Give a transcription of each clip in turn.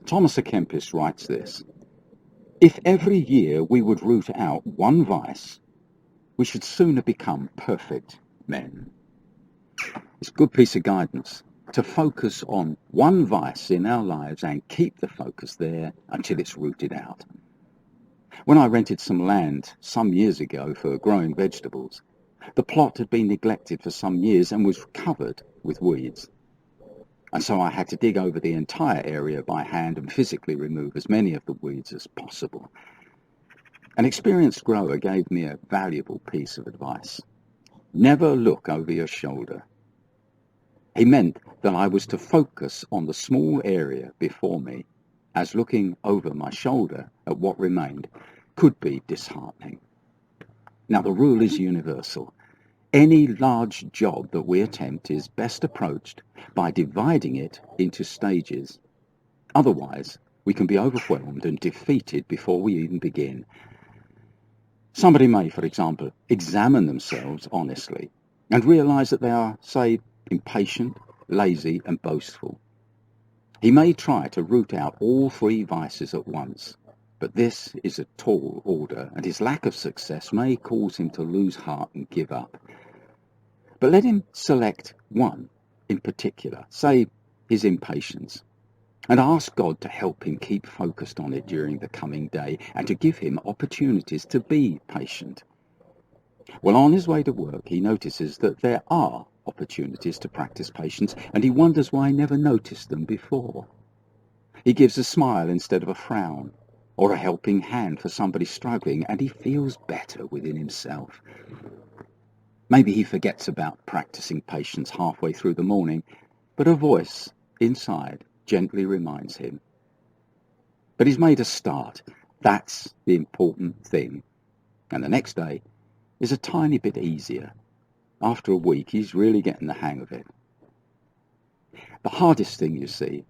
Thomas à Kempis writes this: "If every year we would root out one vice, we should sooner become perfect men." It's a good piece of guidance to focus on one vice in our lives and keep the focus there until it's rooted out. When I rented some land some years ago for growing vegetables, the plot had been neglected for some years and was covered with weeds. And so I had to dig over the entire area by hand and physically remove as many of the weeds as possible. An experienced grower gave me a valuable piece of advice: never look over your shoulder. He meant that I was to focus on the small area before me, as looking over my shoulder at what remained could be disheartening. Now, the rule is universal. Any large job that we attempt is best approached by dividing it into stages. Otherwise, we can be overwhelmed and defeated before we even begin. Somebody may, for example, examine themselves honestly and realize that they are, say, impatient, lazy, and boastful. He may try to root out all three vices at once, but this is a tall order, and his lack of success may cause him to lose heart and give up. But let him select one in particular, say his impatience, and ask God to help him keep focused on it during the coming day and to give him opportunities to be patient. Well, on his way to work, he notices that there are opportunities to practice patience, and he wonders why he never noticed them before. He gives a smile instead of a frown, or a helping hand for somebody struggling, and he feels better within himself. Maybe he forgets about practicing patience halfway through the morning, but a voice inside gently reminds him. But he's made a start. That's the important thing. And the next day is a tiny bit easier. After a week, he's really getting the hang of it. The hardest thing, you see,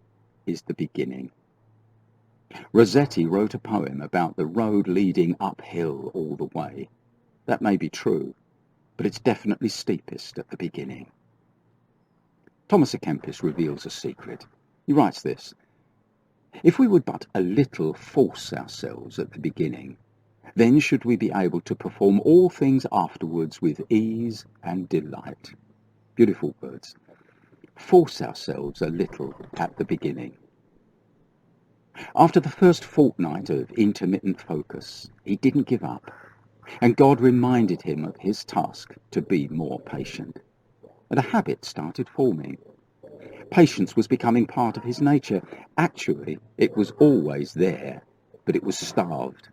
is the beginning. Rossetti wrote a poem about the road leading uphill all the way. That may be true, but it's definitely steepest at the beginning. Thomas à Kempis reveals a secret. He writes this: "If we would but a little force ourselves at the beginning, then should we be able to perform all things afterwards with ease and delight." Beautiful words. Force ourselves a little at the beginning. After the first fortnight of intermittent focus, he didn't give up, and God reminded him of his task to be more patient. And a habit started forming. Patience was becoming part of his nature. Actually, it was always there, but it was starved.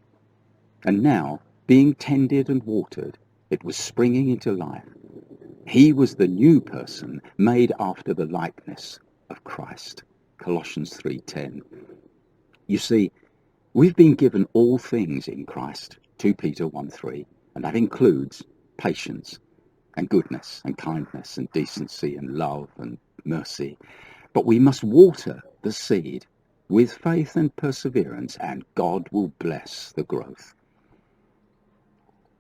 And now, being tended and watered, it was springing into life. He was the new person made after the likeness of Christ. Colossians 3:10. You see, we've been given all things in Christ, 2 Peter 1:3, and that includes patience and goodness and kindness and decency and love and mercy. But we must water the seed with faith and perseverance, and God will bless the growth.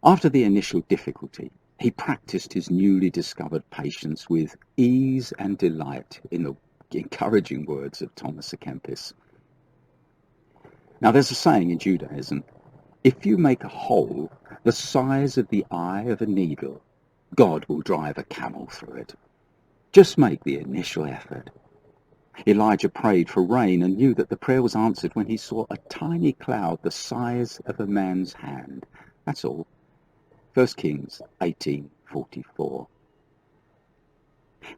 After the initial difficulty, he practiced his newly discovered patience with ease and delight, in the encouraging words of Thomas à Kempis. Now, there's a saying in Judaism: if you make a hole the size of the eye of a needle, God will drive a camel through it. Just make the initial effort. Elijah prayed for rain and knew that the prayer was answered when he saw a tiny cloud the size of a man's hand. That's all. 1 Kings 18:44.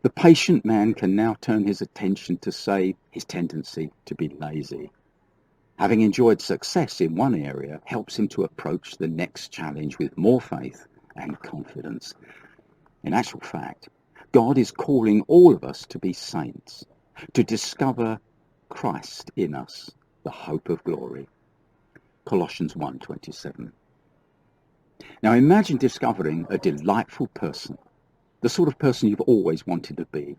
The patient man can now turn his attention to, say, his tendency to be lazy. Having enjoyed success in one area helps him to approach the next challenge with more faith and confidence. In actual fact, God is calling all of us to be saints, to discover Christ in us, the hope of glory. Colossians 1:27. Now imagine discovering a delightful person, the sort of person you've always wanted to be,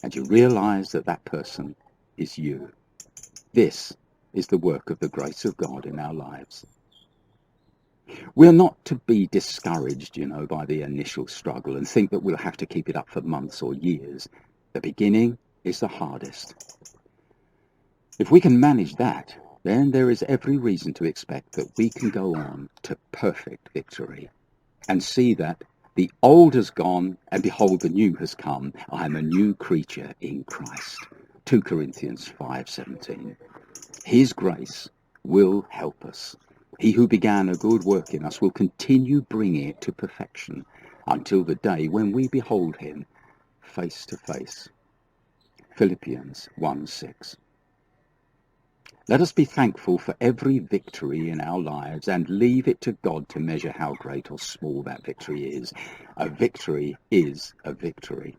and you realize that that person is you. This is the work of the grace of God in our lives. We're not to be discouraged, by the initial struggle and think that we'll have to keep it up for months or years. The beginning is the hardest. If we can manage that, then there is every reason to expect that we can go on to perfect victory and see that the old has gone and behold the new has come. I am a new creature in Christ. 2 Corinthians 5:17. His grace will help us. He who began a good work in us will continue bringing it to perfection until the day when we behold him face to face. Philippians 1:6. Let us be thankful for every victory in our lives and leave it to God to measure how great or small that victory is. A victory is a victory.